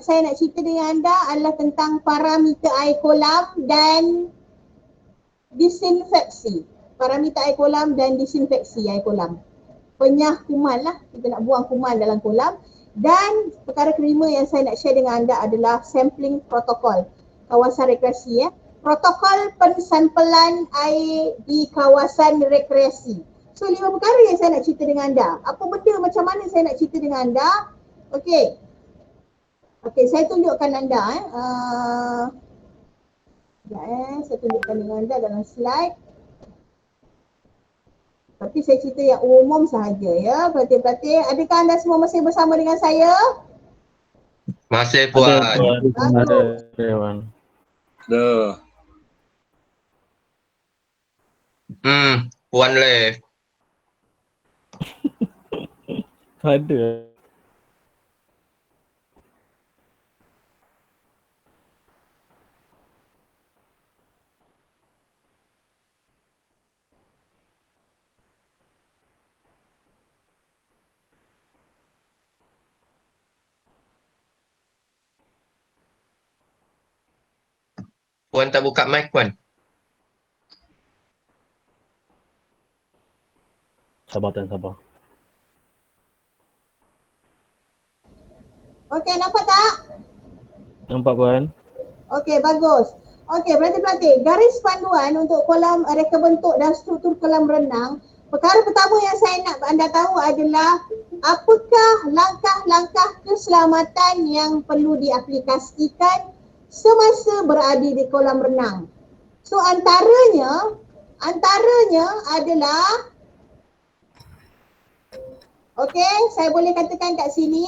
saya nak cerita dengan anda adalah tentang parameter air kolam dan disinfeksi. Parameter air kolam dan disinfeksi air kolam. Penyah kuman lah, kita nak buang kuman dalam kolam. Dan perkara kelima yang saya nak share dengan anda adalah sampling protokol kawasan rekreasi ya. Protokol pensampelan air di kawasan rekreasi. So 5 perkara yang saya nak cerita dengan anda. Apa benda macam mana saya nak cerita dengan anda? Okey. Okey, saya tunjukkan anda saya tunjukkan dengan anda dalam slide. Tapi saya cerita yang umum sahaja ya, pelatih-pelatih. Adakah anda semua masih bersama dengan saya? Masih Puan. Bagus. Ada. Puan left. Ada. Puan tak buka mic Puan. Sabar Tan, sabar. Okey, nampak tak? Nampak Puan? Okey, bagus. Okey, pelatih-pelatih, garis panduan untuk kolam reka bentuk dan struktur kolam renang. Perkara pertama yang saya nak anda tahu adalah apakah langkah-langkah keselamatan yang perlu diaplikasikan semasa berada di kolam renang. So antaranya adalah okey, saya boleh katakan kat sini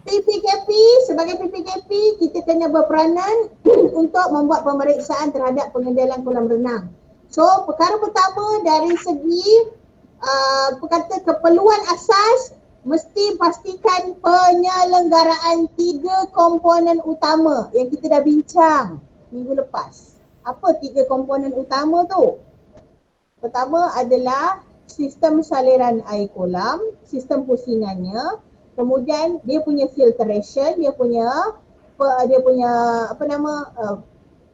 PPKP, sebagai PPKP kita kena berperanan untuk membuat pemeriksaan terhadap pengendalian kolam renang. So perkara pertama dari segi keperluan asas, mesti pastikan penyelenggaraan 3 komponen utama yang kita dah bincang minggu lepas. Apa 3 komponen utama tu? Pertama adalah sistem saliran air kolam, sistem pusingannya, kemudian dia punya filtration, dia punya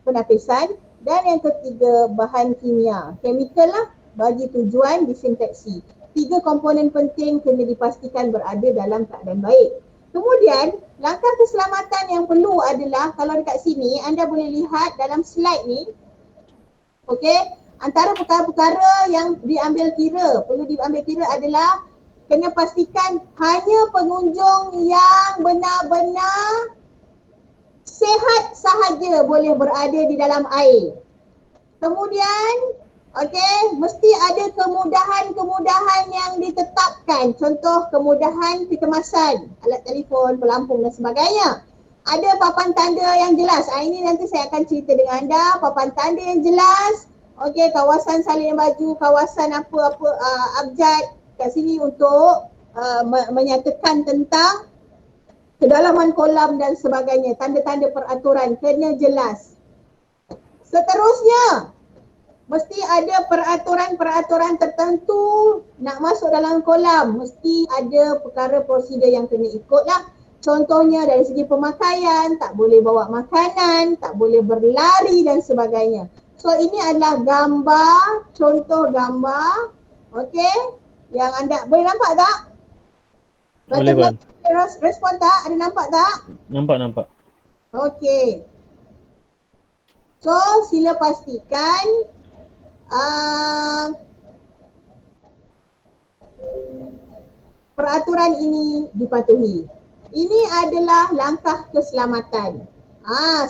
penapisan, dan yang ketiga bahan kimia, chemical lah bagi tujuan disinfeksi. 3 komponen penting kena dipastikan berada dalam keadaan baik. Kemudian langkah keselamatan yang perlu adalah, kalau dekat sini anda boleh lihat dalam slide ni, okey, antara perkara-perkara yang perlu diambil kira adalah kena pastikan hanya pengunjung yang benar-benar sihat sahaja boleh berada di dalam air. Kemudian, okey, mesti ada kemudahan-kemudahan yang ditetapkan. Contoh kemudahan kecemasan, alat telefon, pelampung dan sebagainya. Ada papan tanda yang jelas. Ini nanti saya akan cerita dengan anda, papan tanda yang jelas. Okey, kawasan salin baju, kawasan abjad kat sini untuk menyatakan tentang kedalaman kolam dan sebagainya. Tanda-tanda peraturan kena jelas. Seterusnya, mesti ada peraturan-peraturan tertentu nak masuk dalam kolam. Mesti ada perkara prosedur yang kena ikut lah. Contohnya dari segi pemakaian, tak boleh bawa makanan, tak boleh berlari dan sebagainya. So ini adalah gambar, contoh gambar, okey, yang anda boleh nampak tak? Boleh Puan. Respon tak? Ada nampak tak? Nampak. Okey. So sila pastikan peraturan ini dipatuhi. Ini adalah langkah keselamatan.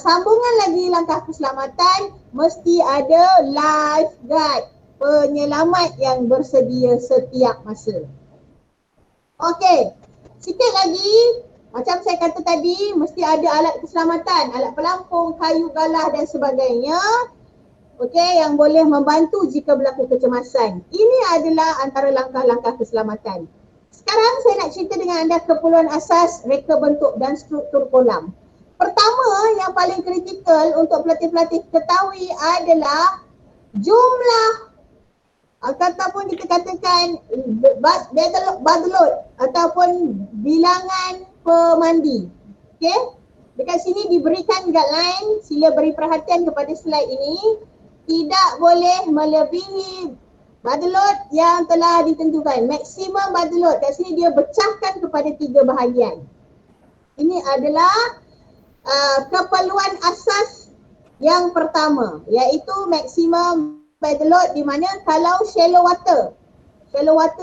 Sambungan lagi langkah keselamatan, mesti ada lifeguard, penyelamat yang bersedia setiap masa. Okey, sikit lagi, macam saya kata tadi, mesti ada alat keselamatan, alat pelampung, kayu galah dan sebagainya. Okey, yang boleh membantu jika berlaku kecemasan. Ini adalah antara langkah-langkah keselamatan. Sekarang saya nak cerita dengan anda keperluan asas reka bentuk dan struktur kolam. Pertama, yang paling kritikal untuk pelatih-pelatih ketahui adalah jumlah ataupun kita katakan bad load ataupun bilangan pemandi. Okey? Dekat sini diberikan guideline, sila beri perhatian kepada slide ini. Tidak boleh melebihi bottle load yang telah ditentukan. Maksimum bottle load kat sini dia pecahkan kepada 3 bahagian. Ini adalah keperluan asas yang pertama, iaitu maksimum bottle load, di mana kalau shallow water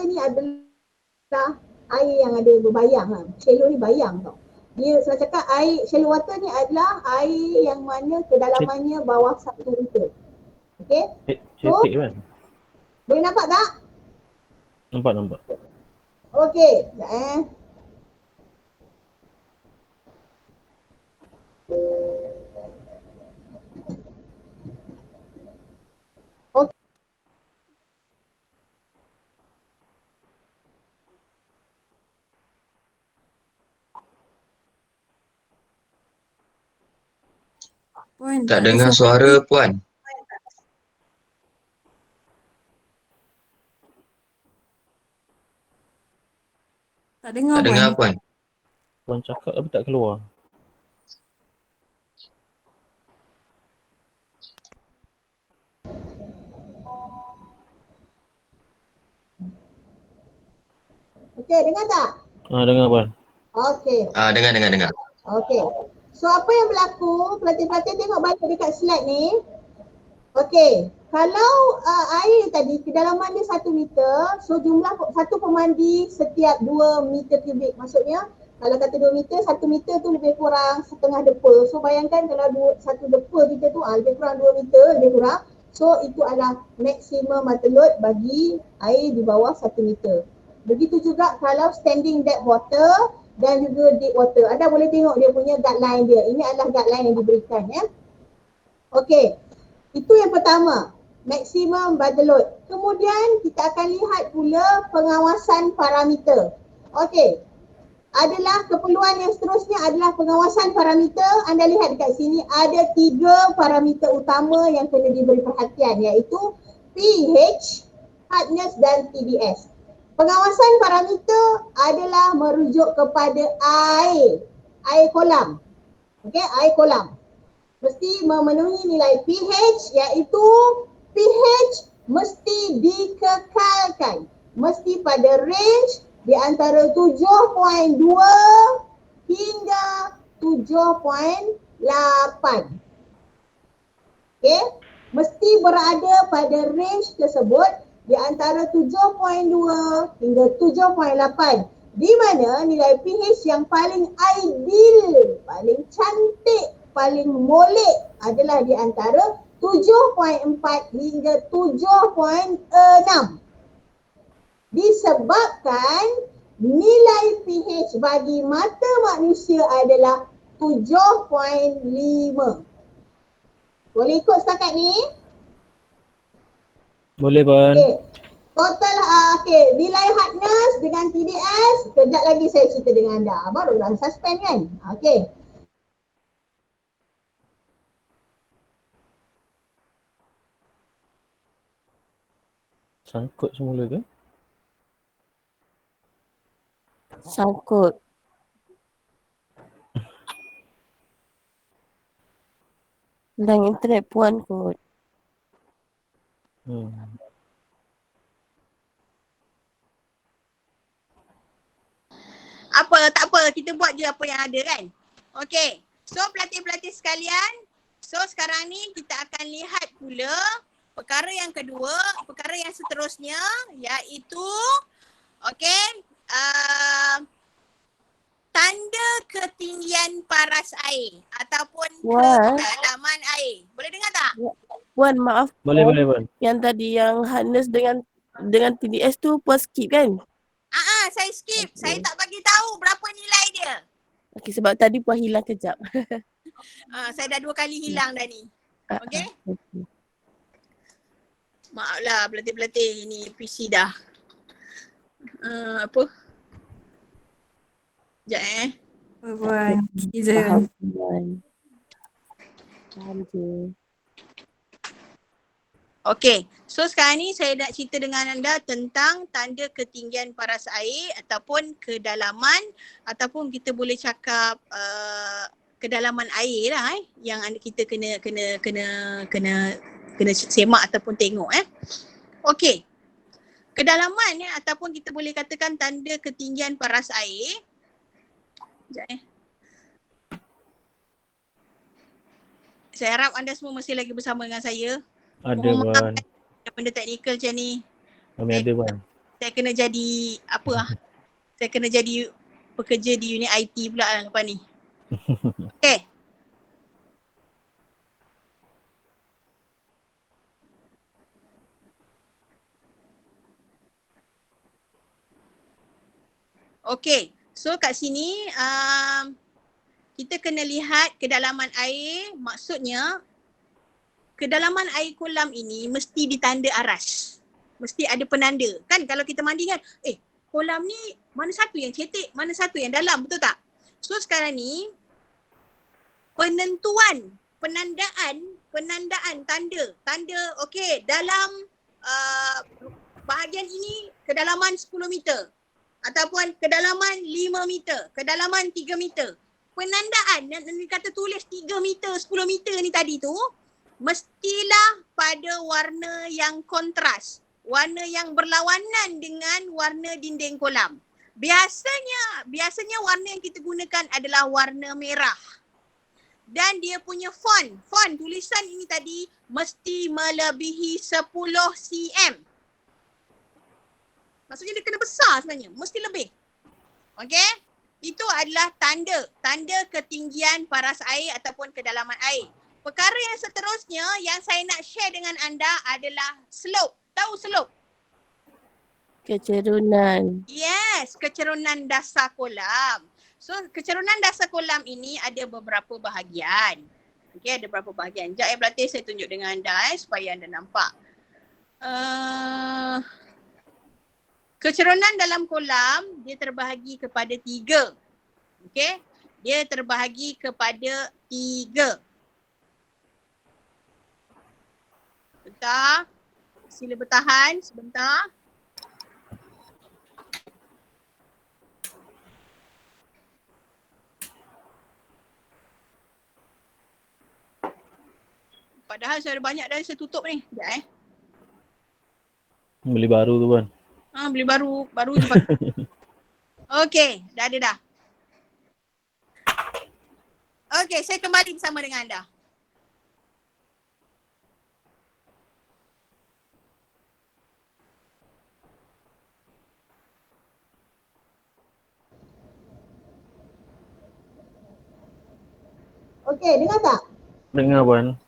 ni adalah air yang ada berbayang. Shallow ni bayang tau. Dia saya cakap air shallow water ni adalah air yang mana kedalamannya bawah 1 meter. Okey? Cetek kan? Boleh nampak tak? Nampak. Okey, sekejap Puan, Tak ada dengar suara. suara Puan. Tak dengar Tak Puan. dengar Puan. Puan cakap tapi tak keluar. Okey, dengar tak? Dengar Puan. Okey. Dengar. Okey. So apa yang berlaku? Pelatih-pelatih tengok balik dekat slide ni. Okey. Kalau air tadi kedalaman dia 1 meter, so jumlah satu pemandi setiap 2 meter kubik. Maksudnya kalau kata 2 meter, 1 meter tu lebih kurang setengah depa. So bayangkan kalau satu depa kita tu lebih kurang 2 meter, lebih kurang. So itu adalah maksimum bottle load bagi air di bawah 1 meter. Begitu juga kalau standing depth water dan juga deep water. Anda boleh tengok dia punya guideline dia. Ini adalah guideline yang diberikan ya. Okey. Itu yang pertama, maksimum bottle load. Kemudian kita akan lihat pula pengawasan parameter. Okey. Adalah keperluan yang seterusnya adalah pengawasan parameter. Anda lihat dekat sini ada 3 parameter utama yang kena diberi perhatian, iaitu pH, hardness dan TDS. Pengawasan parameter adalah merujuk kepada air kolam. Okey, air kolam. Mesti memenuhi nilai pH, iaitu pH mesti dikekalkan. Mesti pada range di antara 7.2 hingga 7.8. Okey, mesti berada pada range tersebut di antara 7.2 hingga 7.8, di mana nilai pH yang paling ideal, paling cantik, paling molek adalah di antara 7.4 hingga 7.6. Disebabkan nilai pH bagi mata manusia adalah 7.5. Boleh ikut setakat ni? Boleh Puan. Okey. Total nilai hardness dengan TDS, kejap lagi saya cerita dengan anda. Baru dalam suspend kan? Okey. Sangkut semula ke? Sangkut. Dan internet Puan kot. Tak apa, kita buat je apa yang ada kan. Okey, so pelatih-pelatih sekalian, so sekarang ni kita akan lihat pula perkara yang kedua, perkara yang seterusnya, iaitu tanda ketinggian paras air ataupun kedalaman air. Boleh dengar tak? Puan, maaf. Boleh Puan. Yang tadi yang hardness dengan TDS tu Puan skip kan? Saya skip. Saya tak bagi tahu berapa nilai dia. Okey, sebab tadi Puan hilang kejap. Saya dah 2 kali hilang dah ni. Okey? Maaflah pelatih-pelatih, ni PC dah. Apa? Sekejap Puan, faham Puan. Faham je. Okey, so sekarang ni saya nak cerita dengan anda tentang tanda ketinggian paras air ataupun kedalaman, ataupun kita boleh cakap kedalaman air lah yang kita kena semak ataupun tengok Okey. Kedalaman ataupun kita boleh katakan tanda ketinggian paras air. Sekejap Saya harap anda semua masih lagi bersama dengan saya. Ada Mohon maaf Puan. benda teknikal macam ni. Kami ada Puan. Saya kena jadi saya kena jadi pekerja di unit IT pula lah lepas ni. Okay. Okay, so kat sini kita kena lihat kedalaman air, maksudnya kedalaman air kolam ini mesti ditanda aras. Mesti ada penanda. Kan kalau kita mandi kan, kolam ni mana satu yang cetek, mana satu yang dalam, betul tak? So sekarang ni penandaan tanda okey dalam bahagian ini kedalaman 10 meter. Ataupun kedalaman 5 meter, kedalaman 3 meter. Penandaan yang dikata tulis 3 meter, 10 meter ni tadi tu, mestilah pada warna yang kontras. Warna yang berlawanan dengan warna dinding kolam. Biasanya warna yang kita gunakan adalah warna merah. Dan dia punya font tulisan ini tadi mesti melebihi 10 cm. Maksudnya dia kena besar sebenarnya, mesti lebih. Okey? Itu adalah tanda ketinggian paras air ataupun kedalaman air. Perkara yang seterusnya yang saya nak share dengan anda adalah slope. Tahu slope? Kecerunan. Yes, kecerunan dasar kolam. So, kecerunan dasar kolam ini ada beberapa bahagian. Okey, ada beberapa bahagian. Sekejap berlatih saya tunjuk dengan anda supaya anda nampak. Kecerunan dalam kolam dia terbahagi kepada 3. Okey? Dia terbahagi kepada 3. Bentar. Sila bertahan sebentar. Padahal saya ada banyak dah saya tutup ni. Sekejap Beli baru tu Puan. Beli baru je Pak. Okey, dah ada dah. Okey, saya kembali bersama dengan anda. Okey, dengar tak? Dengar Puan.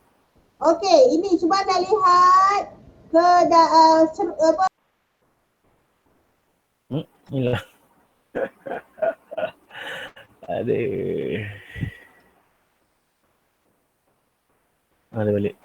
Okey, ini cuba anda lihat Inilah. Aduh. Ada balik.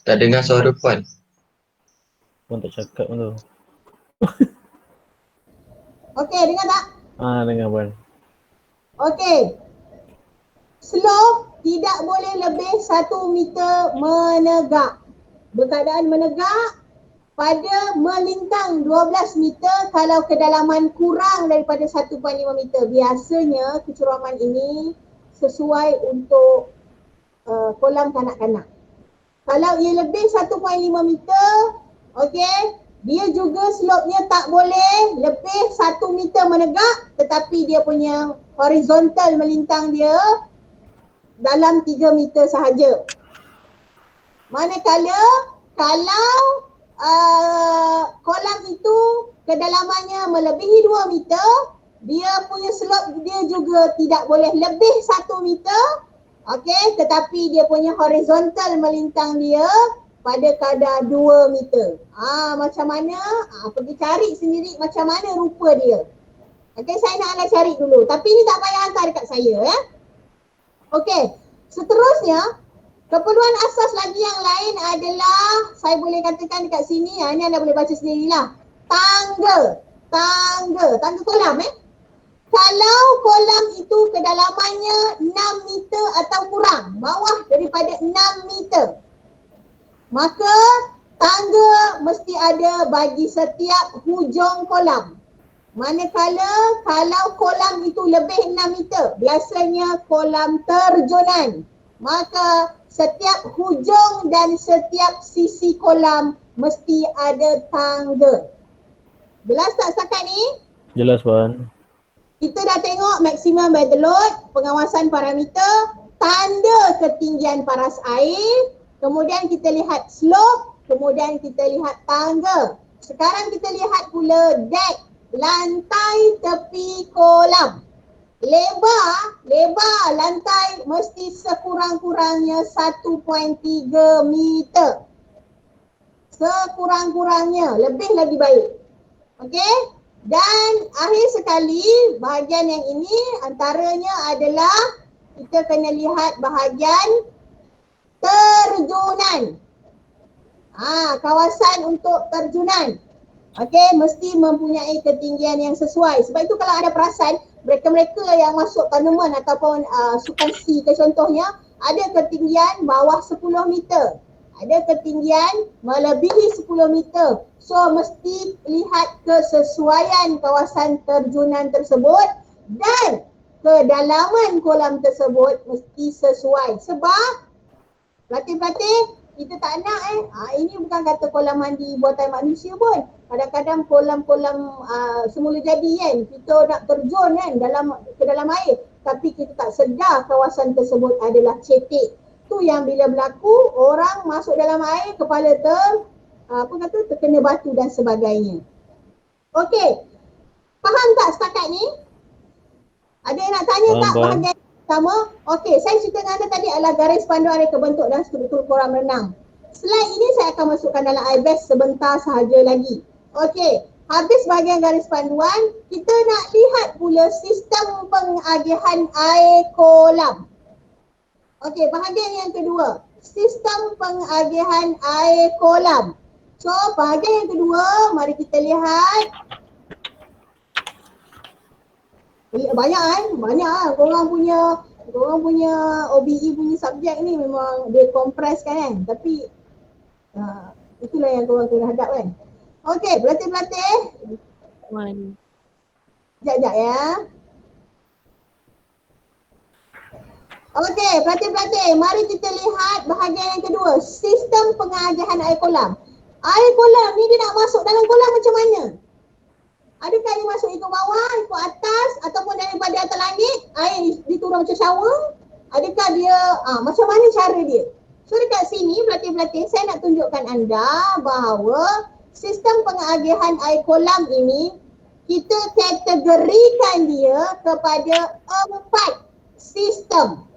Tak dengar suara Puan. Puan tak cakap pun tu. okey, dengar tak? Dengar Puan. Okey. Slope tidak boleh lebih 1 meter menegak. Berkeadaan menegak pada melintang 12 meter kalau kedalaman kurang daripada 1.5 meter. Biasanya keceruaman ini sesuai untuk kolam kanak-kanak. Kalau ia lebih 1.5 meter, okey, dia juga slope-nya tak boleh lebih 1 meter menegak, tetapi dia punya horizontal melintang dia dalam 3 meter sahaja. Manakala kalau kolam itu kedalamannya melebihi 2 meter, dia punya slope dia juga tidak boleh lebih 1 meter Okey, tetapi dia punya horizontal melintang dia pada kadar 2 meter. Macam mana? Pergi cari sendiri macam mana rupa dia. Okey, saya nak anda cari dulu. Tapi ni tak payah hantar dekat saya ya. Okey, seterusnya keperluan asas lagi yang lain adalah, saya boleh katakan dekat sini, ni anda boleh baca sendirilah. Tangga kolam Kalau kolam itu kedalamannya 6 meter atau kurang, bawah daripada 6 meter, maka tangga mesti ada bagi setiap hujung kolam. Manakala kalau kolam itu lebih 6 meter, biasanya kolam terjunan, maka setiap hujung dan setiap sisi kolam mesti ada tangga. Jelas tak setakat ni? Jelas Puan. Kita dah tengok maksimum weather load, pengawasan parameter, tanda ketinggian paras air, kemudian kita lihat slope, kemudian kita lihat tangga. Sekarang kita lihat pula deck, lantai tepi kolam. Lebar lantai mesti sekurang-kurangnya 1.3 meter. Sekurang-kurangnya, lebih lagi baik. Okey? Dan akhir sekali, bahagian yang ini antaranya adalah kita kena lihat bahagian terjunan. Kawasan untuk terjunan. Okey, mesti mempunyai ketinggian yang sesuai. Sebab itu kalau ada perasan, mereka-mereka yang masuk tournament ataupun sukan C ke contohnya, ada ketinggian bawah 10 meter. Ada ketinggian melebihi 10 meter. So mesti lihat kesesuaian kawasan terjunan tersebut dan kedalaman kolam tersebut mesti sesuai. Sebab pelatih-pelatih kita tak nak ini bukan kata kolam mandi buatan manusia pun. Kadang-kadang kolam-kolam semula jadi kan, kita nak terjun kan ke dalam air, tapi kita tak sedar kawasan tersebut adalah cetek. Tu yang bila berlaku, orang masuk dalam air, kepala terkena batu dan sebagainya. Okey, faham tak setakat ni? Ada yang nak tanya tak bahagian pertama? Okey, saya cerita dengan anda tadi adalah garis panduan reka bentuk dan struktur kolam renang. Slide ini saya akan masukkan dalam iBest sebentar sahaja lagi. Okey, habis bahagian garis panduan, kita nak lihat pula sistem pengagihan air kolam. Okey, bahagian yang kedua, sistem pengagihan air kolam. So, bahagian yang kedua, mari kita lihat. Banyak korang punya OBE punya subjek ni memang dia kompreskan kan. Tapi itulah yang korang kena hadap kan. Okey, pelatih-pelatih. Sekejap ya. Okey, pelatih-pelatih, mari kita lihat bahagian yang kedua, sistem pengagihan air kolam. Air kolam ni dia nak masuk dalam kolam macam mana? Adakah dia masuk ikut bawah, ikut atas ataupun daripada atas langit, air diturun macam shower? Adakah dia, macam mana cara dia? So dekat sini pelatih-pelatih saya nak tunjukkan anda bahawa sistem pengagihan air kolam ini kita kategorikan dia kepada 4 sistem.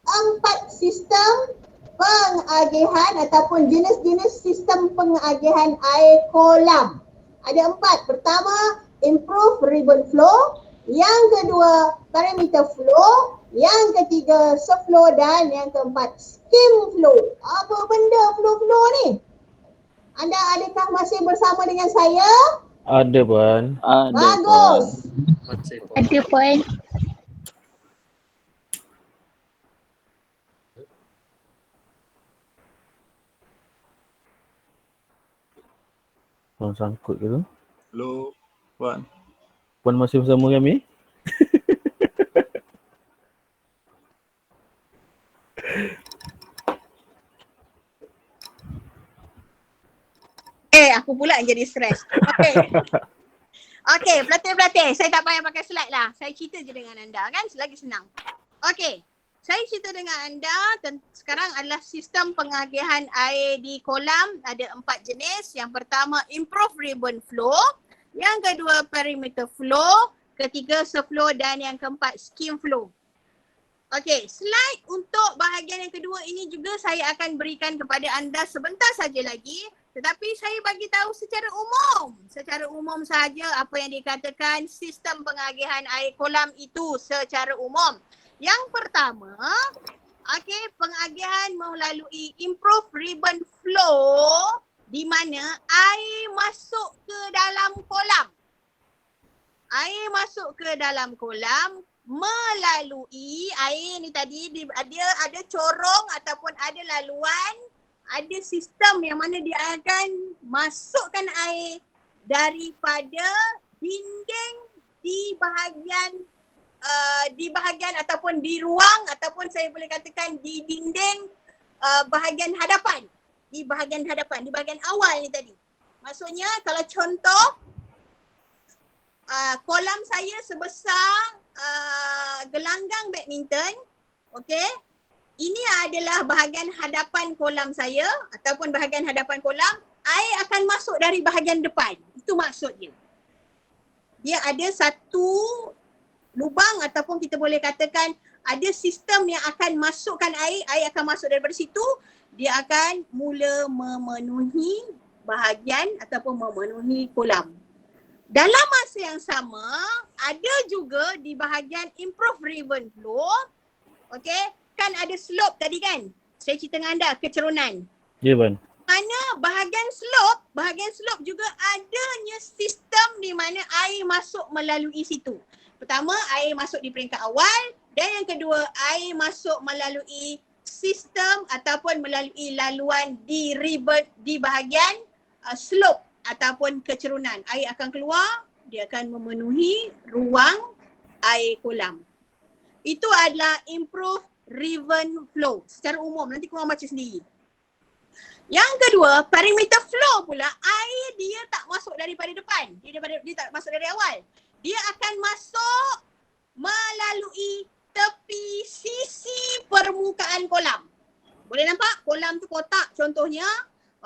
4 sistem pengagihan ataupun jenis-jenis sistem pengagihan air kolam. Ada 4. Pertama, improve ribbon flow. Yang kedua, parameter flow. Yang ketiga, subflow. Dan yang keempat, skim flow. Apa benda flow-flow ni? Anda adakah masih bersama dengan saya? Ada Puan. Bagus. Ada Puan. Puan sangkut ke tu? Hello, Puan. Puan masih bersama kami? Aku pula yang jadi stres. Okey, pelatih-pelatih, saya tak payah pakai slide lah. Saya cerita je dengan anda kan, selagi senang. Okey, saya cerita dengan anda sekarang adalah sistem pengagihan air di kolam. Ada 4 jenis. Yang pertama, improve ribbon flow. Yang kedua, perimeter flow. Ketiga, subflow. Dan yang keempat, skim flow. Okey, slide untuk bahagian yang kedua ini juga saya akan berikan kepada anda sebentar saja lagi. Tetapi saya bagi tahu secara umum. Secara umum saja apa yang dikatakan sistem pengagihan air kolam itu secara umum. Yang pertama, okey, pengagihan melalui improve ribbon flow di mana air masuk ke dalam kolam. Air masuk ke dalam kolam melalui air ni tadi dia ada corong ataupun ada laluan, ada sistem yang mana dia akan masukkan air daripada dinding di bahagian ataupun di ruang ataupun saya boleh katakan di dinding bahagian hadapan. Di bahagian awal ni tadi. Maksudnya kalau contoh kolam saya sebesar gelanggang badminton, okey. Ini adalah bahagian hadapan kolam saya ataupun bahagian hadapan kolam, air akan masuk dari bahagian depan. Itu maksud dia. Dia ada satu lubang ataupun kita boleh katakan ada sistem yang akan masukkan air akan masuk daripada situ, dia akan mula memenuhi bahagian ataupun memenuhi kolam. Dalam masa yang sama, ada juga di bahagian improve ribbon flow, okey, kan ada slope tadi kan? Saya cerita dengan anda, kecerunan. Ya, Puan. Mana bahagian slope juga adanya sistem di mana air masuk melalui situ. Pertama, air masuk di peringkat awal dan yang kedua, air masuk melalui sistem ataupun melalui laluan di ribbon di bahagian slope ataupun kecerunan. Air akan keluar, dia akan memenuhi ruang air kolam. Itu adalah improve ribbon flow secara umum. Nanti korang baca sendiri. Yang kedua, perimeter flow pula, air dia tak masuk daripada depan. Dia tak masuk dari awal. Dia akan masuk melalui tepi sisi permukaan kolam. Boleh nampak? Kolam tu kotak contohnya.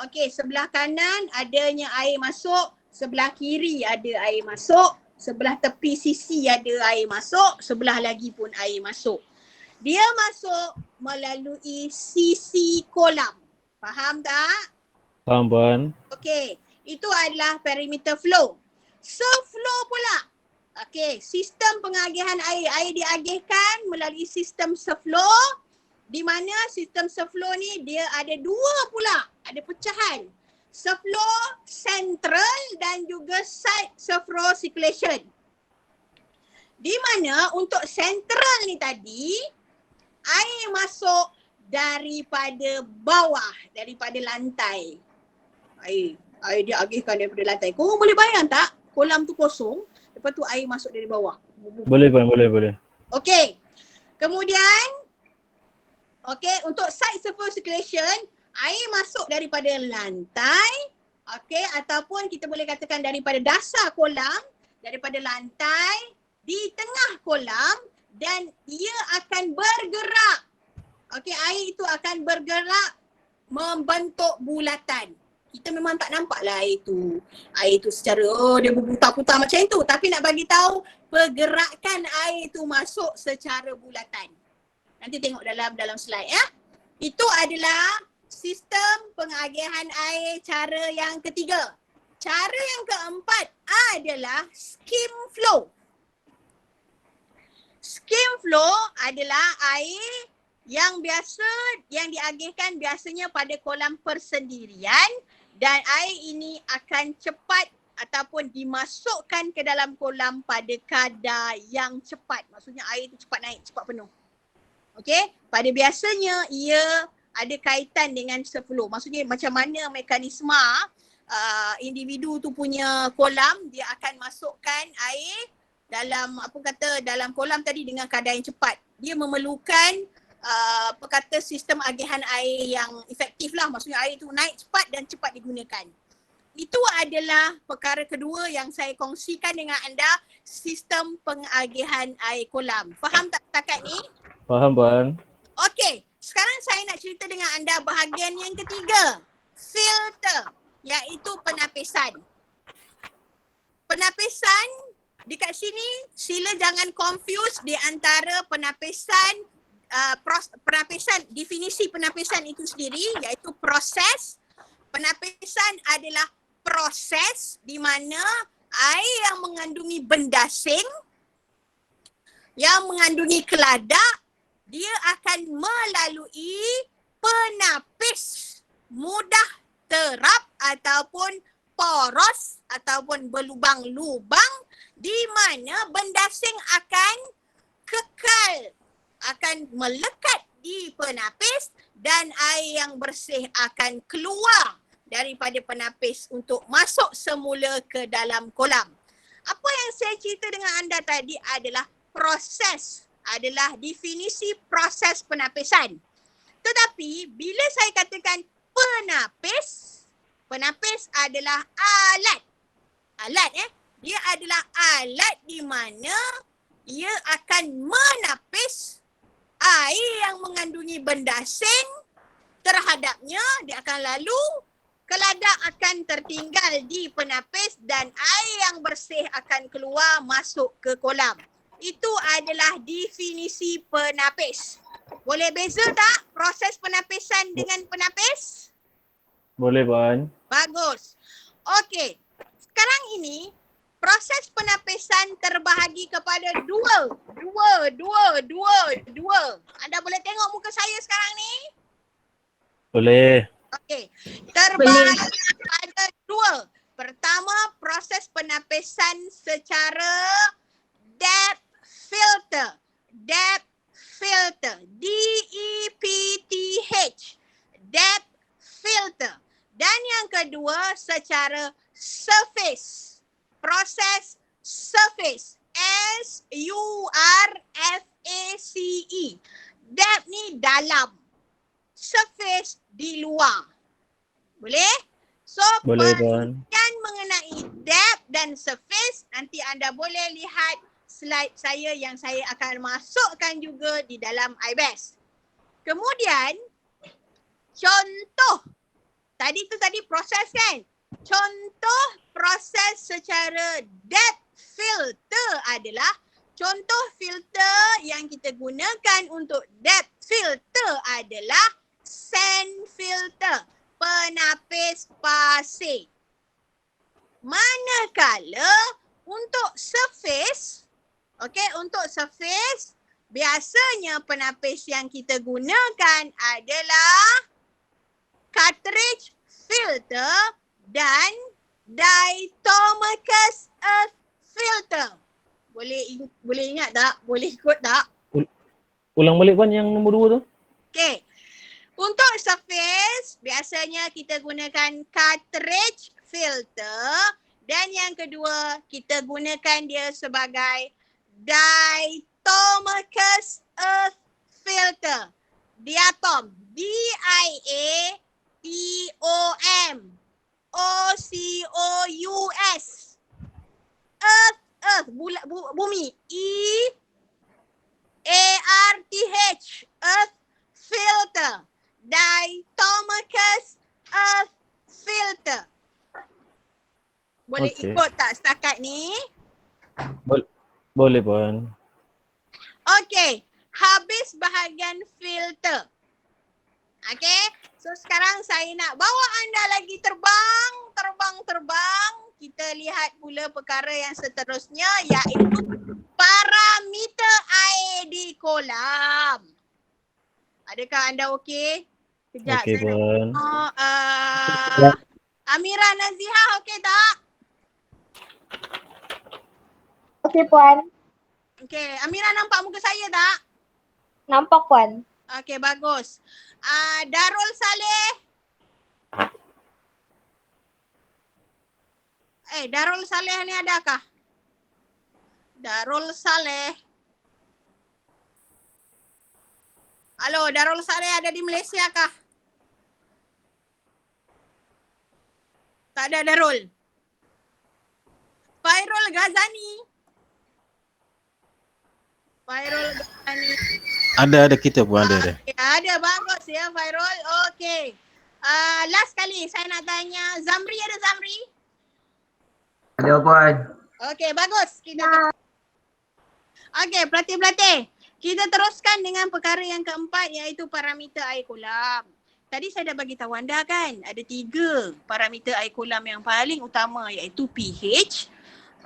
Okey, sebelah kanan adanya air masuk, sebelah kiri ada air masuk, sebelah tepi sisi ada air masuk, sebelah lagi pun air masuk. Dia masuk melalui sisi kolam. Faham tak? Faham, Puan. Okey, itu adalah perimeter flow. Surflow pula. Okey, sistem pengagihan air diagihkan melalui sistem surflow. Di mana sistem surflow ni dia ada dua pula, ada pecahan. Surflow central dan juga side surflow circulation. Di mana untuk central ni tadi, air masuk daripada bawah, daripada lantai. Air dia agihkan daripada lantai. Korang boleh bayang tak? Kolam tu kosong, lepas tu air masuk dari bawah. Boleh, Puan. Boleh. Okey. Kemudian okey, untuk side surface circulation, air masuk daripada lantai, okey, ataupun kita boleh katakan daripada dasar kolam, daripada lantai, di tengah kolam dan ia akan bergerak. Okey, air itu akan bergerak membentuk bulatan. Kita memang tak nampak lah air itu secara dia berputar-putar macam itu, tapi nak bagi tahu pergerakan air itu masuk secara bulatan. Nanti tengok dalam slide ya. Itu adalah sistem pengagihan air cara yang ketiga. Cara yang keempat adalah skim flow. Skim flow adalah air yang diagihkan biasanya pada kolam persendirian dan air ini akan cepat ataupun dimasukkan ke dalam kolam pada kadar yang cepat. Maksudnya air itu cepat naik, cepat penuh. Okey, pada biasanya ia ada kaitan dengan surflow. Maksudnya macam mana mekanisme individu tu punya kolam, dia akan masukkan air dalam kolam tadi dengan kadar yang cepat. Dia memerlukan sistem agihan air yang efektif lah. Maksudnya air tu naik cepat dan cepat digunakan. Itu adalah perkara kedua yang saya kongsikan dengan anda, sistem pengagihan air kolam. Faham tak setakat ni? Faham, Puan. Okey, sekarang saya nak cerita dengan anda bahagian yang ketiga, filter, iaitu penapisan. Penapisan dekat sini, sila jangan confuse di antara penapisan penapisan, definisi penapisan itu sendiri iaitu proses. Penapisan adalah proses di mana air yang mengandungi bendasing, yang mengandungi keladak, dia akan melalui penapis mudah terap ataupun poros ataupun berlubang-lubang di mana bendasing akan kekal, akan melekat di penapis dan air yang bersih akan keluar daripada penapis untuk masuk semula ke dalam kolam. Apa yang saya cerita dengan anda tadi adalah proses, adalah definisi proses penapisan. Tetapi bila saya katakan penapis adalah alat. Dia adalah alat di mana ia akan menapis air yang mengandungi bendasing terhadapnya, dia akan lalu, keladak akan tertinggal di penapis dan air yang bersih akan keluar masuk ke kolam. Itu adalah definisi penapis. Boleh beza tak proses penapisan dengan penapis? Boleh Puan. Bagus. Okey. Sekarang ini proses penapisan terbahagi kepada dua. Anda boleh tengok muka saya sekarang ni? Boleh. Okey. Terbahagi kepada dua. Pertama, proses penapisan secara depth filter. Depth filter. D-E-P-T-H. Depth filter. Dan yang kedua secara surface. Proses surface. S-U-R-F-A-C-E. Depth ni dalam. Surface di luar. Boleh? So, Boleh Puan. pengertian mengenai depth dan surface nanti anda boleh lihat slide saya yang saya akan masukkan juga di dalam iBest. Kemudian, contoh. Tadi proses kan? Contoh proses secara depth filter adalah contoh filter yang kita gunakan untuk depth filter adalah sand filter, penapis pasir. Manakala untuk surface, untuk surface biasanya penapis yang kita gunakan adalah cartridge filter dan diatomaceous earth filter. Boleh ingat tak? Boleh ikut tak? Ulang balik Puan yang nombor 2 tu. Okey. Untuk surface, biasanya kita gunakan cartridge filter dan yang kedua, kita gunakan dia sebagai diatomaceous earth filter. Diatom. D-I-A-T-O-M. O-C-O-U-S. Earth, bumi. E-A-R-T-H. Earth filter. Diatomaceous earth filter. Boleh ikut tak setakat ni? Boleh Puan. Okey, habis bahagian filter. Okey, so sekarang saya nak bawa anda lagi terbang. Kita lihat pula perkara yang seterusnya iaitu parameter air di kolam. Adakah anda okey? Kejap Okey saya Puan. nak Amira Nazihah okey tak? Okey Puan. Okey, Amira nampak muka saya tak? Nampak Puan. Okey, bagus. Darul Saleh. Darul Saleh ni adakah? Darul Saleh. Halo, Darul Saleh ada di Malaysia kah? Tak ada Darul. Fairul Ghazani. Ada kita pun ada. Ada, bagus ya Fairul. Okey. Last kali saya nak tanya Zamri, ada Zamri? Ada Puan. Okey, bagus. Okey, pelatih-pelatih. Kita teruskan dengan perkara yang keempat iaitu parameter air kolam. Tadi saya dah bagi tahu anda kan, ada 3 parameter air kolam yang paling utama iaitu pH.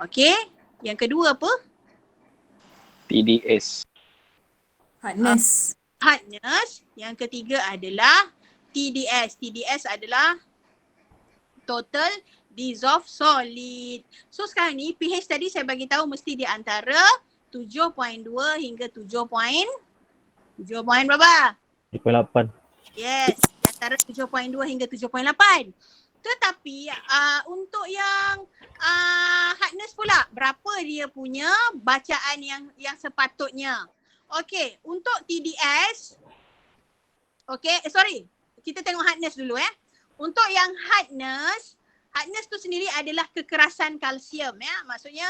Okey. Yang kedua apa? TDS. Hardness. Hardness. Yang ketiga adalah TDS. TDS adalah total dissolved solid. So sekarang ni pH tadi saya bagi tahu mesti di antara 7.2 hingga 7 berapa? 7.8. Yes, di antara 7.2 hingga 7.8. Tetapi untuk yang hardness pula, berapa dia punya bacaan yang sepatutnya? Okey, untuk TDS, kita tengok hardness dulu Untuk yang hardness tu sendiri adalah kekerasan kalsium Maksudnya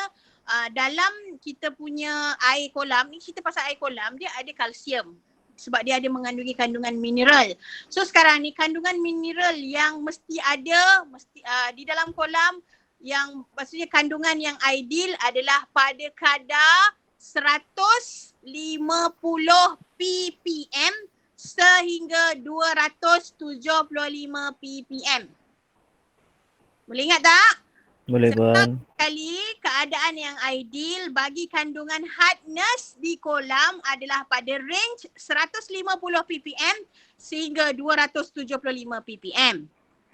dalam kita punya air kolam, ni cerita pasal air kolam, dia ada kalsium sebab dia ada mengandungi kandungan mineral. So sekarang ni kandungan mineral yang mesti ada di dalam kolam, yang maksudnya kandungan yang ideal adalah pada kadar 150 ppm sehingga 275 ppm. Boleh ingat tak? Boleh Puan. Sekali keadaan yang ideal bagi kandungan hardness di kolam adalah pada range 150 ppm sehingga 275 ppm.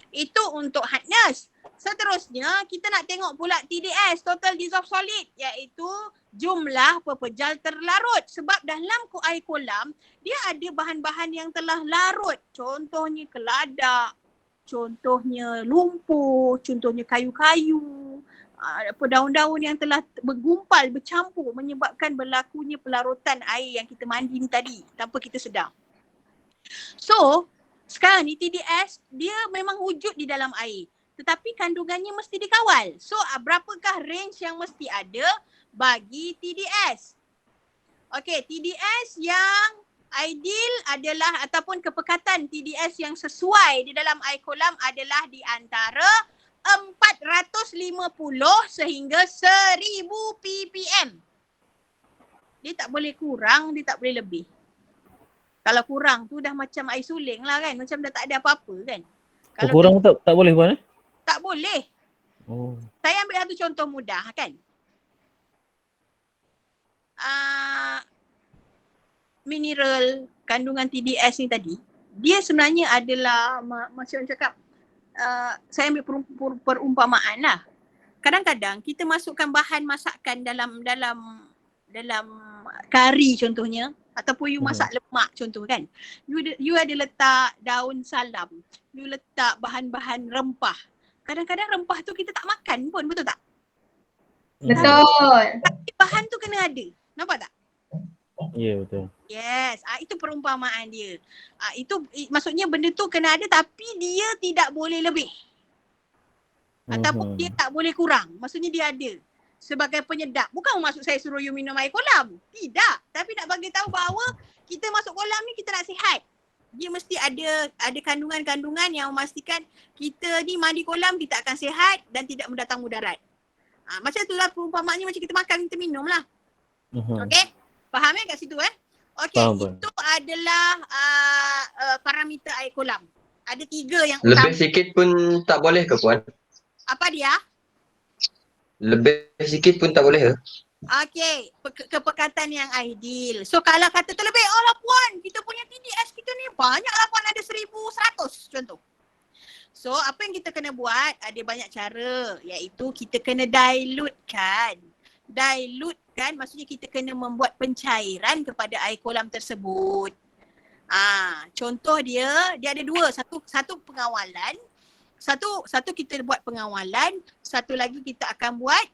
Itu untuk hardness. Seterusnya kita nak tengok pula TDS, total dissolved solid, iaitu jumlah pepejal terlarut. Sebab dalam air kolam dia ada bahan-bahan yang telah larut. Contohnya keladak, contohnya lumpur, contohnya kayu-kayu, daun-daun yang telah bergumpal, bercampur menyebabkan berlakunya pelarutan air yang kita mandi ni tadi tanpa kita sedar. So, sekarang ni TDS dia memang wujud di dalam air tetapi kandungannya mesti dikawal. So, berapakah range yang mesti ada bagi TDS? Okey, TDS yang ideal adalah ataupun kepekatan TDS yang sesuai di dalam air kolam adalah di antara 450 sehingga 1000 ppm. Dia tak boleh kurang, dia tak boleh lebih. Kalau kurang tu dah macam air suling lah kan, macam dah tak ada apa-apa kan. Kalau Kurang tak boleh Puan tak boleh. Oh. Saya ambil satu contoh mudah kan. Mineral kandungan TDS ni tadi, dia sebenarnya adalah macam cakap, saya ambil perumpamaan lah. Kadang-kadang kita masukkan bahan masakan dalam kari contohnya, ataupun you masak lemak contoh kan. You ada letak daun salam, you letak bahan-bahan rempah. Kadang-kadang rempah tu kita tak makan pun, betul tak? Betul. Tapi bahan tu kena ada. Nampak tak? Ya, betul. Yes, itu perumpamaan dia. Itu maksudnya benda tu kena ada tapi dia tidak boleh lebih. Ataupun dia tak boleh kurang. Maksudnya dia ada sebagai penyedap. Bukan maksud saya suruh you minum air kolam. Tidak. Tapi nak bagi tahu bahawa kita masuk kolam ni kita nak sihat. Dia mesti ada kandungan-kandungan yang memastikan kita ni mandi kolam kita akan sihat dan tidak mendatang mudarat. Macam itulah perumpamaannya, macam kita makan, kita minum lah. Okey? Faham kat situ Okey, itu adalah parameter air kolam. Ada 3 yang utama. Lebih sikit pun tak boleh ke Puan? Apa dia? Lebih sikit pun tak boleh ke? Okey, kepekatan yang ideal. So kalau kata terlebih, lah Puan, kita punya TDS kita ni banyak lah Puan, ada 1100 contoh. So apa yang kita kena buat, ada banyak cara, iaitu kita kena dilute kan. Dilute kan maksudnya kita kena membuat pencairan kepada air kolam tersebut. Contoh dia ada 2, satu pengawalan, satu kita buat pengawalan, satu lagi kita akan buat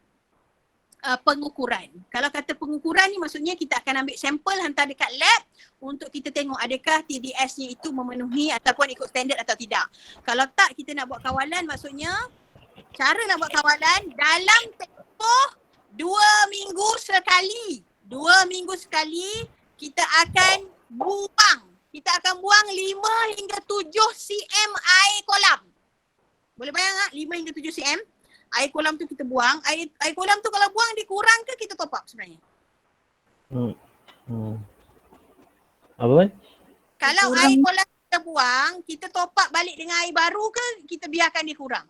pengukuran. Kalau kata pengukuran ni maksudnya kita akan ambil sampel hantar dekat lab untuk kita tengok adakah TDS-nya itu memenuhi ataupun ikut standard atau tidak. Kalau tak, kita nak buat kawalan, maksudnya cara nak buat kawalan dalam tempoh 2 minggu sekali. 2 minggu sekali kita akan buang. Kita akan buang 5 hingga 7 cm air kolam. Boleh bayang tak? 5 hingga 7 cm air kolam tu kita buang. Air kolam tu kalau buang dia kurang ke kita top up sebenarnya? Apa kan? Kalau Kurang. air kolam kita buang, kita top up balik dengan air baru ke kita biarkan dia kurang?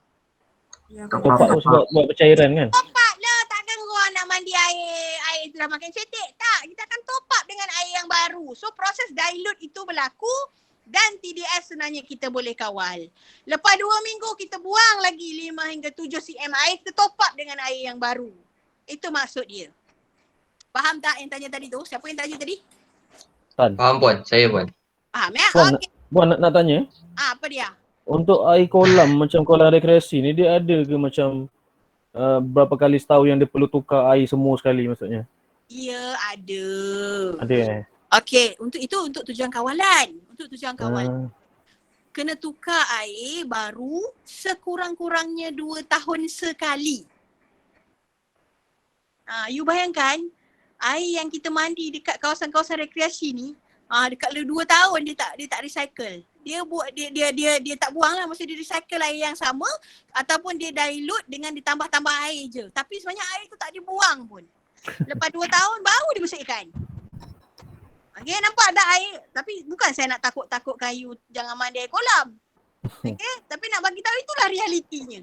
Top up sebab buat percairan kan? Top up lah, takkan korang nak mandi air telah makan cetek. Tak, kita akan top up dengan air yang baru. So proses dilute itu berlaku dan TDS sebenarnya kita boleh kawal. Lepas 2 minggu kita buang lagi 5 hingga 7 cm air, kita top up dengan air yang baru. Itu maksud dia. Faham tak yang tanya tadi tu? Siapa yang tanya tadi? Tan. Faham puan, saya puan. Faham ya? Puan, Okey. Puan nak tanya, Apa dia? untuk air kolam macam kolam rekreasi ni dia ada ke macam berapa kali setahun yang dia perlu tukar air semua sekali maksudnya? Ya, ada. Ada Okey, untuk tujuan kawalan. Untuk tujuan kawalan. Kena tukar air baru sekurang-kurangnya 2 tahun sekali. You bayangkan air yang kita mandi dekat kawasan-kawasan rekreasi ni, dekat 2 tahun dia tak recycle. Dia tak buang lah, maksudnya dia recycle air yang sama ataupun dia dilute dengan ditambah-tambah air je. Tapi sebenarnya air tu tak dibuang pun. Lepas 2 tahun baru dibersihkan. Okay, nampak tak air? Tapi bukan saya nak takut-takutkan you jangan mandi air kolam. Okay, tapi nak bagi tahu itulah realitinya.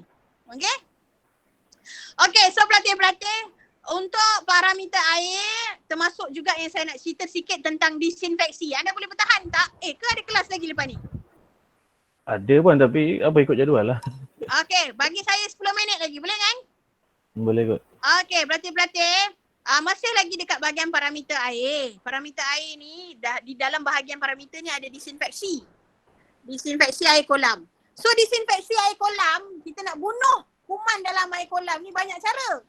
Okay. Okay, so pelatih-pelatih, untuk parameter air termasuk juga yang saya nak cerita sikit tentang disinfeksi. Anda boleh bertahan tak? Ke ada kelas lagi lepas ni? Ada pun tapi apa ikut jadual lah. Okay, bagi saya 10 minit lagi. Boleh kan? Boleh kot. Okay, pelatih-pelatih. Masih lagi dekat bahagian parameter air. Parameter air ni di dalam bahagian parameter ni ada disinfeksi. Disinfeksi air kolam. So disinfeksi air kolam, kita nak bunuh kuman dalam air kolam ni banyak cara.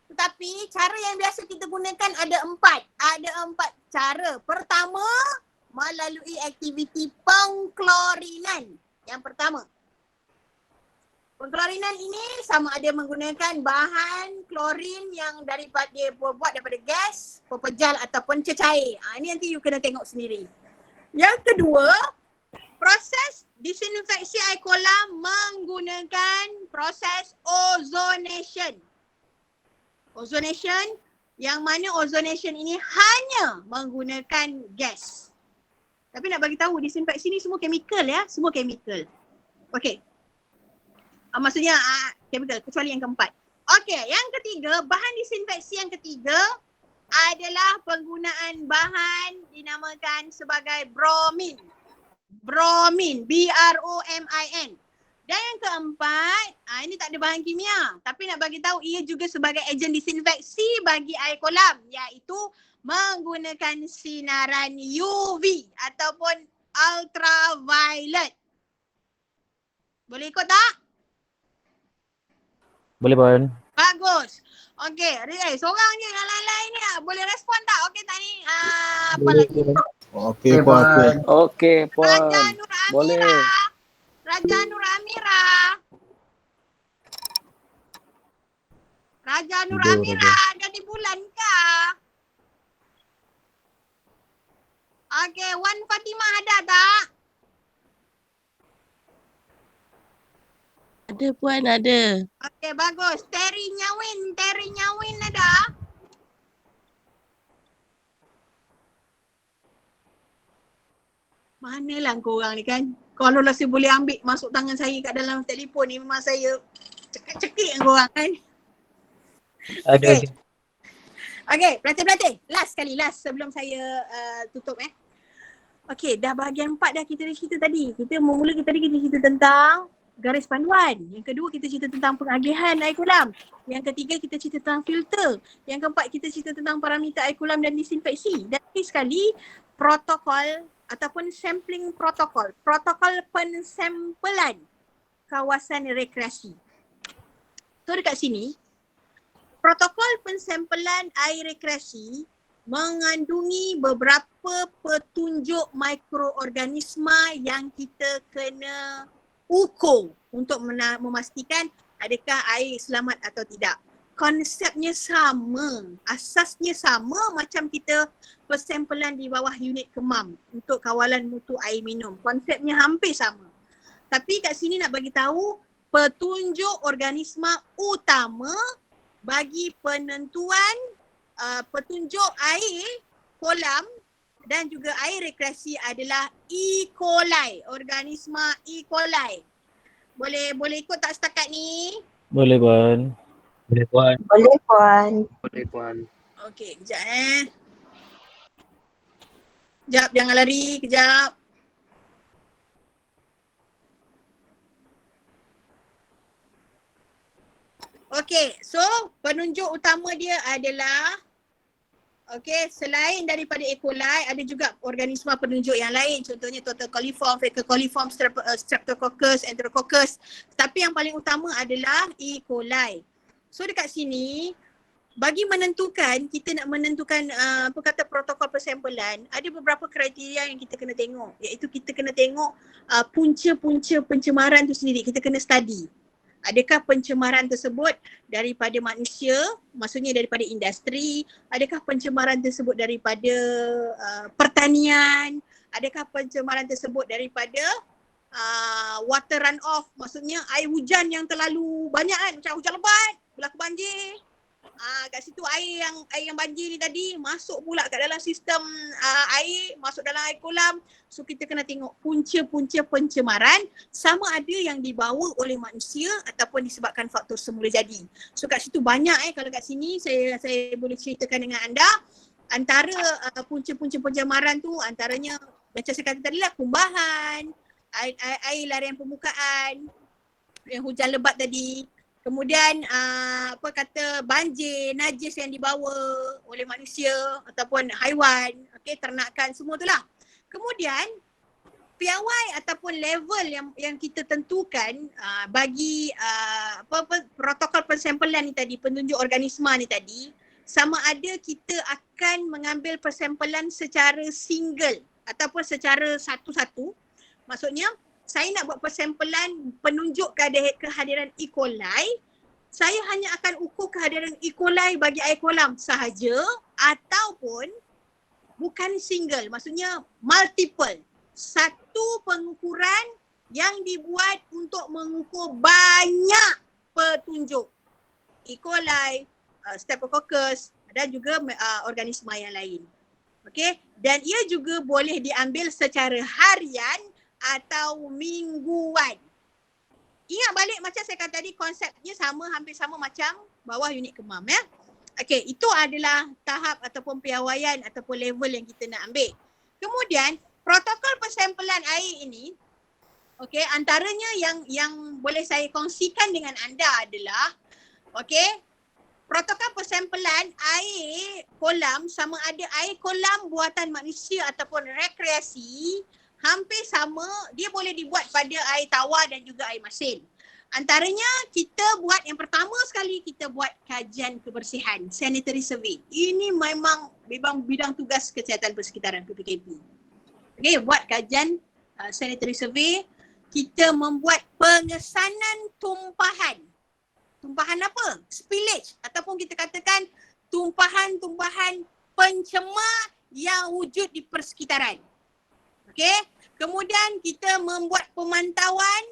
Tetapi cara yang biasa kita gunakan ada 4. Ada 4 cara. Pertama, melalui aktiviti pengklorinan. Yang pertama. Pengklorinan ini sama ada menggunakan bahan klorin yang buat daripada gas, pepejal ataupun cecair. Ini nanti you kena tengok sendiri. Yang kedua, proses disinfeksi air kolam menggunakan proses ozonation. Ozonation, yang mana ozonation ini hanya menggunakan gas. Tapi nak bagi tahu disinfeksi ni semua chemical ya, semua chemical. Okey. Maksudnya chemical kecuali yang keempat. Okey, yang ketiga, bahan disinfeksi yang ketiga adalah penggunaan bahan dinamakan sebagai bromin. Bromin, B-R-O-M-I-N. Dan yang keempat, ini tak ada bahan kimia. Tapi nak bagi tahu ia juga sebagai ejen disinfeksi bagi air kolam, iaitu menggunakan sinaran UV ataupun ultraviolet. Boleh ikut tak? Boleh Puan. Bagus. Okey, seorang je, yang lain-lain ni boleh respon tak? Okey tak ni? Apa lagi? Okey puan. Okey puan. Raja Nur Amira. Boleh. Raja Nur Amira. Raja Nur Tidur, Amira, jadi bulan kah? Okey, Wan Fatimah ada tak? Ada Puan, ada. Okey, bagus. Terry Nyawin ada? Manalah korang ni kan? Kalau lah saya boleh ambil masuk tangan saya kat dalam telefon ni, memang saya cekik-cekik dengan korang kan? Ada. Okay. Okay, pelatih-pelatih. Last sebelum saya tutup Okay, dah bahagian 4 dah kita cerita tadi. Kita cerita tentang garis panduan. Yang kedua kita cerita tentang pengagihan air kolam. Yang ketiga kita cerita tentang filter. Yang keempat kita cerita tentang parameter air kolam dan disinfeksi. Dan sekali protokol ataupun sampling protokol. Protokol pensampelan kawasan rekreasi. So dekat sini, protokol pensampelan air rekreasi mengandungi beberapa petunjuk mikroorganisma yang kita kena ukur untuk memastikan adakah air selamat atau tidak. Konsepnya sama, asasnya sama macam kita persampelan di bawah unit KEMAM untuk kawalan mutu air minum. Konsepnya hampir sama. Tapi kat sini nak bagi tahu petunjuk organisma utama bagi penentuan petunjuk air kolam dan juga air rekreasi adalah E. coli, organisma E. coli. Boleh ikut tak setakat ni? Boleh Puan. Boleh Puan. Boleh Puan. Boleh Puan. Okey, kejap Kejap, jangan lari, kejap. Okey, so penunjuk utama dia adalah selain daripada E. coli, ada juga organisma penunjuk yang lain. Contohnya Total coliform, Faecal coliform, Streptococcus, Enterococcus. Tapi yang paling utama adalah E. coli. So dekat sini, bagi menentukan, kita nak menentukan protokol persampalan, ada beberapa kriteria yang kita kena tengok. Iaitu kita kena tengok punca-punca pencemaran tu sendiri. Kita kena study. Adakah pencemaran tersebut daripada manusia, maksudnya daripada industri? Adakah pencemaran tersebut daripada pertanian? Adakah pencemaran tersebut daripada water runoff, maksudnya air hujan yang terlalu banyak kan, macam hujan lebat, berlaku banjir. Kat situ air yang banjir ni tadi masuk pula kat dalam sistem air, masuk dalam air kolam. So kita kena tengok punca-punca pencemaran sama ada yang dibawa oleh manusia ataupun disebabkan faktor semula jadi. So kat situ banyak kalau kat sini saya boleh ceritakan dengan anda. Antara punca-punca pencemaran tu antaranya macam saya kata tadi lah, kumbahan, air larian permukaan, yang hujan lebat tadi. Kemudian banjir, najis yang dibawa oleh manusia ataupun haiwan, ternakan, semua itulah. Kemudian piawai ataupun level yang kita tentukan bagi protokol persampalan ni tadi, penunjuk organisma ni tadi, sama ada kita akan mengambil persampalan secara single ataupun secara satu-satu. Maksudnya saya nak buat persampalan penunjuk kehadiran E. coli, saya hanya akan ukur kehadiran E. coli bagi air kolam sahaja ataupun bukan single, maksudnya multiple. Satu pengukuran yang dibuat untuk mengukur banyak petunjuk. E. coli, Streptococcus dan juga organisma yang lain. Okey, dan ia juga boleh diambil secara harian atau mingguan. Ingat balik macam saya kata tadi, konsepnya hampir sama macam bawah unit kemam ya. Okey, itu adalah tahap ataupun piawaian ataupun level yang kita nak ambil. Kemudian protokol persampalan air ini, antaranya yang boleh saya kongsikan dengan anda adalah protokol persampalan air kolam, sama ada air kolam buatan manusia ataupun rekreasi, hampir sama, dia boleh dibuat pada air tawar dan juga air masin. Antaranya kita buat, yang pertama sekali kita buat kajian kebersihan, sanitary survey. Ini memang bidang tugas kesihatan persekitaran PPKP. Buat kajian sanitary survey, kita membuat pengesanan tumpahan. Tumpahan apa? Spillage ataupun kita katakan tumpahan-tumpahan pencemar yang wujud di persekitaran. Kemudian kita membuat pemantauan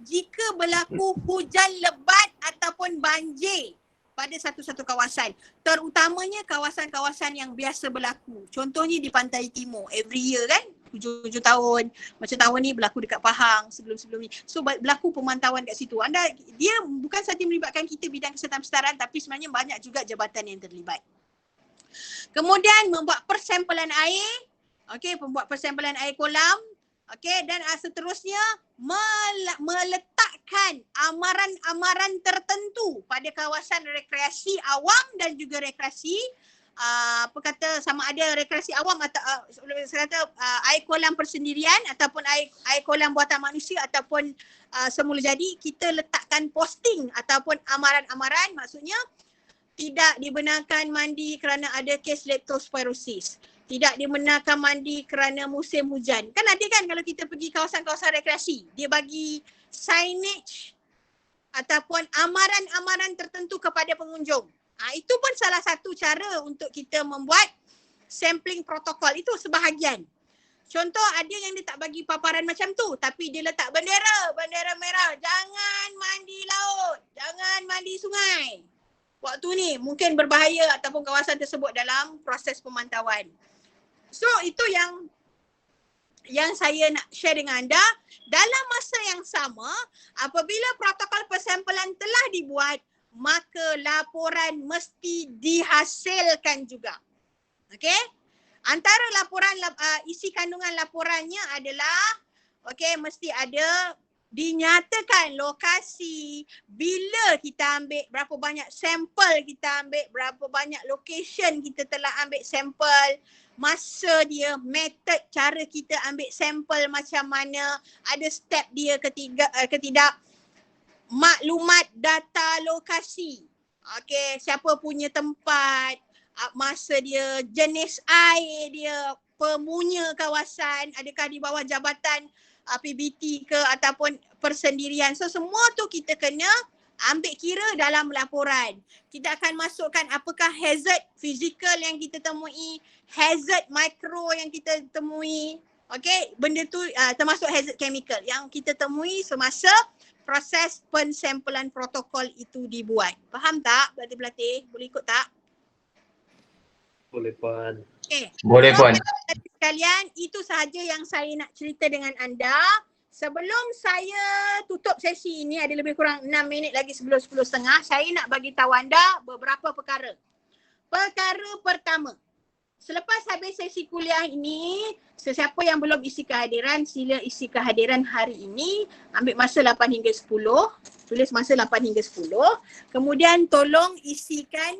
jika berlaku hujan lebat ataupun banjir pada satu-satu kawasan. Terutamanya kawasan-kawasan yang biasa berlaku. Contohnya di Pantai Timur, every year kan, 7 tahun. Macam tahun ni berlaku dekat Pahang sebelum-sebelum ni. So berlaku pemantauan kat situ. Dia bukan sahaja melibatkan kita bidang kesihatan persekitaran, tapi sebenarnya banyak juga jabatan yang terlibat. Kemudian membuat persampalan air, pembuat persampalan air kolam, dan seterusnya meletakkan amaran-amaran tertentu pada kawasan rekreasi awam dan juga rekreasi sama ada rekreasi awam atau air kolam persendirian ataupun air kolam buatan manusia ataupun semula jadi. Kita letakkan posting ataupun amaran-amaran, maksudnya tidak dibenarkan mandi kerana ada kes leptospirosis. Tidak dibenarkan mandi kerana musim hujan. Kan ada kan kalau kita pergi kawasan-kawasan rekreasi, dia bagi signage ataupun amaran-amaran tertentu kepada pengunjung. Itu pun salah satu cara untuk kita membuat sampling protokol. Itu sebahagian. Contoh ada yang dia tak bagi paparan macam tu, tapi dia letak bendera merah. Jangan mandi laut, jangan mandi sungai. waktu ni mungkin berbahaya ataupun kawasan tersebut dalam proses pemantauan. So itu yang saya nak share dengan anda. Dalam masa yang sama, apabila protokol persampulan telah dibuat, maka laporan mesti dihasilkan juga. Okey? Antara laporan isi kandungan laporannya adalah mesti ada dinyatakan lokasi, bila kita ambil, berapa banyak sampel kita ambil, berapa banyak location kita telah ambil sampel, masa dia, method cara kita ambil sampel macam mana, ada step dia ke tidak, maklumat data lokasi. Okey, siapa punya tempat, masa dia, jenis air dia, pemunya kawasan, adakah di bawah jabatan PBT ke ataupun persendirian. So semua tu kita kena ambil kira dalam laporan. Kita akan masukkan apakah hazard fizikal yang kita temui, hazard mikro yang kita temui. Okey, benda tu termasuk hazard chemical yang kita temui semasa proses pensampulan protokol itu dibuat. Faham tak pelatih-pelatih? Boleh ikut tak? Boleh Puan. Okay. Boleh Puan. Sekalian, itu sahaja yang saya nak cerita dengan anda. Sebelum saya tutup sesi ini, ada lebih kurang 6 minit lagi sebelum 10.30, saya nak bagi tahu anda beberapa perkara. Perkara pertama, selepas habis sesi kuliah ini, sesiapa yang belum isi kehadiran, sila isi kehadiran hari ini. Ambil masa 8 hingga 10, tulis masa 8 hingga 10. Kemudian tolong isikan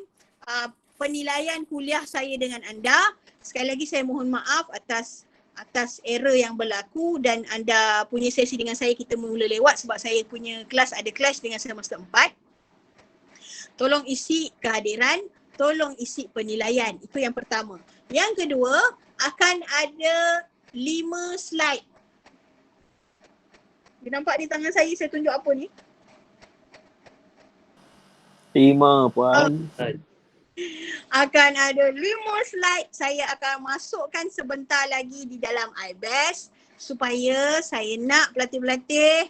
penilaian kuliah saya dengan anda. Sekali lagi saya mohon maaf atas error yang berlaku dan anda punya sesi dengan saya kita mula lewat sebab saya punya kelas ada clash dengan semester 4. Tolong isi kehadiran, tolong isi penilaian. Itu yang pertama. Yang kedua, akan ada 5 slide. Dia nampak di tangan saya tunjuk apa ni? 5 Puan. Akan ada 5 slide, saya akan masukkan sebentar lagi di dalam iBest supaya saya nak pelatih-pelatih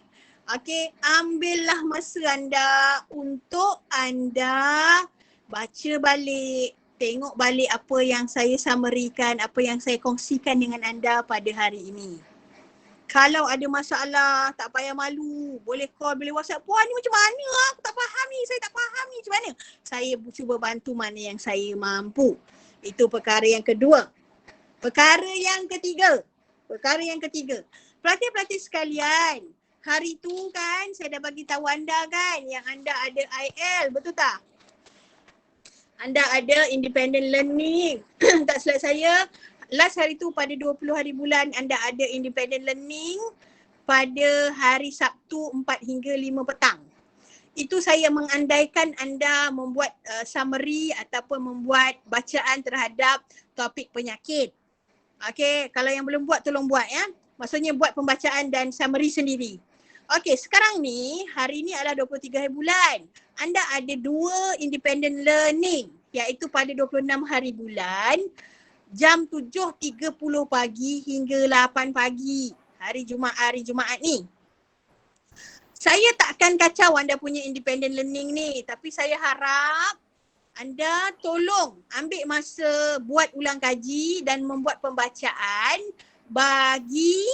ambillah masa anda untuk anda baca balik, tengok balik apa yang saya summary-kan, apa yang saya kongsikan dengan anda pada hari ini. Kalau ada masalah, tak payah malu. Boleh call, boleh WhatsApp. Puan ni macam mana? Aku tak faham ni, saya tak faham ni. Macam mana? Saya cuba bantu mana yang saya mampu. Itu perkara yang kedua. Perkara yang ketiga. Pelatih-pelatih sekalian, hari tu kan saya dah bagi tahu anda kan yang anda ada IL, betul tak? Anda ada independent learning. Tak silap saya, last hari tu pada 20 hari bulan anda ada independent learning pada hari Sabtu 4 hingga 5 petang. Itu saya mengandaikan anda membuat summary ataupun membuat bacaan terhadap topik penyakit. Okey, kalau yang belum buat tolong buat ya. Maksudnya buat pembacaan dan summary sendiri. Okey, sekarang ni hari ni adalah 23 hari bulan. Anda ada 2 independent learning iaitu pada 26 hari bulan jam 7.30 pagi hingga 8 pagi hari Jumaat ni. Saya takkan kacau anda punya independent learning ni, tapi saya harap anda tolong ambil masa buat ulang kaji dan membuat pembacaan bagi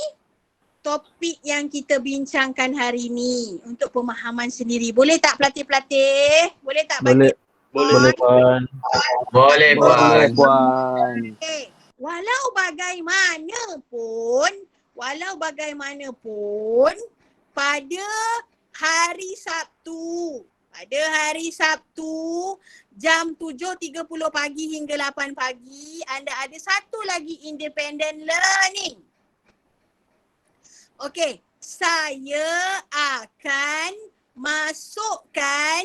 topik yang kita bincangkan hari ni untuk pemahaman sendiri. Boleh tak pelatih-pelatih? Boleh tak bagi? Boleh Puan. Boleh Puan. Okay. Walau bagaimanapun pada hari Sabtu jam 7.30 pagi hingga 8 pagi anda ada satu lagi independent learning. Okey, saya akan masukkan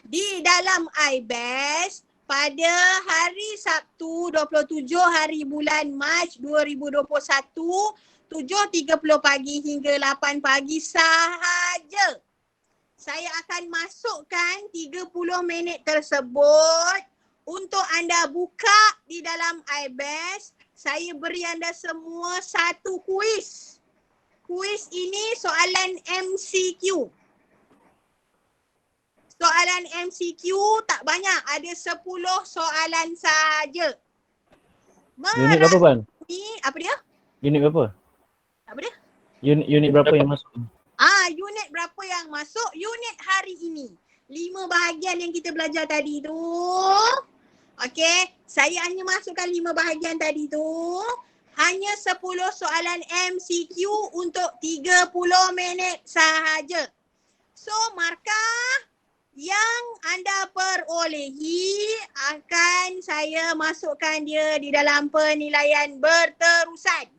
di dalam iBest pada hari Sabtu 27 hari bulan Mac 2021 7.30 pagi hingga 8 pagi sahaja. Saya akan masukkan 30 minit tersebut untuk anda buka di dalam iBest. Saya beri anda semua satu kuis. Kuis ini soalan MCQ. Soalan MCQ tak banyak, ada 10 soalan sahaja. Unit berapa Puan? Apa dia? Unit berapa? Apa dia? Unit berapa yang masuk? Unit berapa yang masuk? Unit hari ini. 5 bahagian yang kita belajar tadi tu. Okey, saya hanya masukkan 5 bahagian tadi tu. Hanya 10 soalan MCQ untuk 30 minit sahaja. So, markah yang anda perolehi akan saya masukkan dia di dalam penilaian berterusan.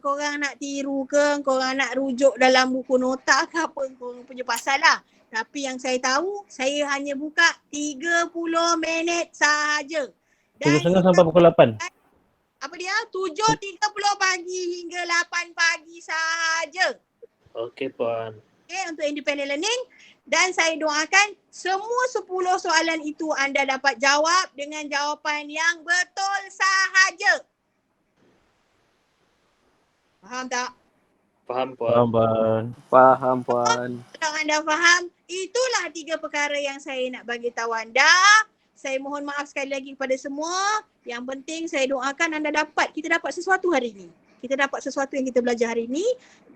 Korang nak tiru ke, korang nak rujuk dalam buku nota ke apa, korang punya pasal lah. Tapi yang saya tahu, saya hanya buka 30 minit sahaja. 7.30 sampai pukul 8. Apa dia? 7.30 pagi hingga 8 pagi sahaja. Okey Puan. Okay, untuk independent learning. Dan saya doakan semua 10 soalan itu anda dapat jawab dengan jawapan yang betul sahaja. Faham tak? Faham Puan. Faham Puan. Faham Puan. Kalau anda faham, itulah 3 perkara yang saya nak bagi tahu anda. Saya mohon maaf sekali lagi kepada semua. Yang penting saya doakan kita dapat sesuatu hari ini. Kita dapat sesuatu yang kita belajar hari ini.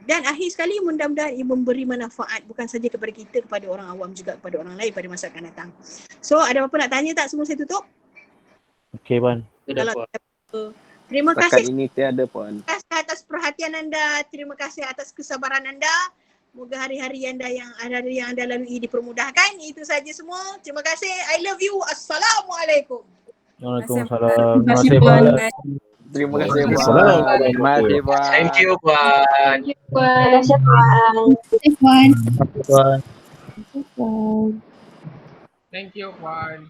Dan akhir sekali mudah-mudahan ia memberi manfaat bukan saja kepada kita, kepada orang awam juga kepada orang lain pada masa akan datang. So ada apa nak tanya tak sebelum saya tutup? Okey Puan. Sudah Kalau Puan. terima Setakat kasih ini tiada Puan. atas perhatian anda. Terima kasih atas kesabaran anda. Moga hari-hari anda yang anda lalui dipermudahkan. Itu saja semua. Terima kasih. I love you. Assalamualaikum. Waalaikumsalam. Terima kasih Puan. Terima kasih Puan. Waalaikumsalam. Terima kasih Puan. Thank you, Puan. Terima kasih Puan. Puan. Thank you, Puan.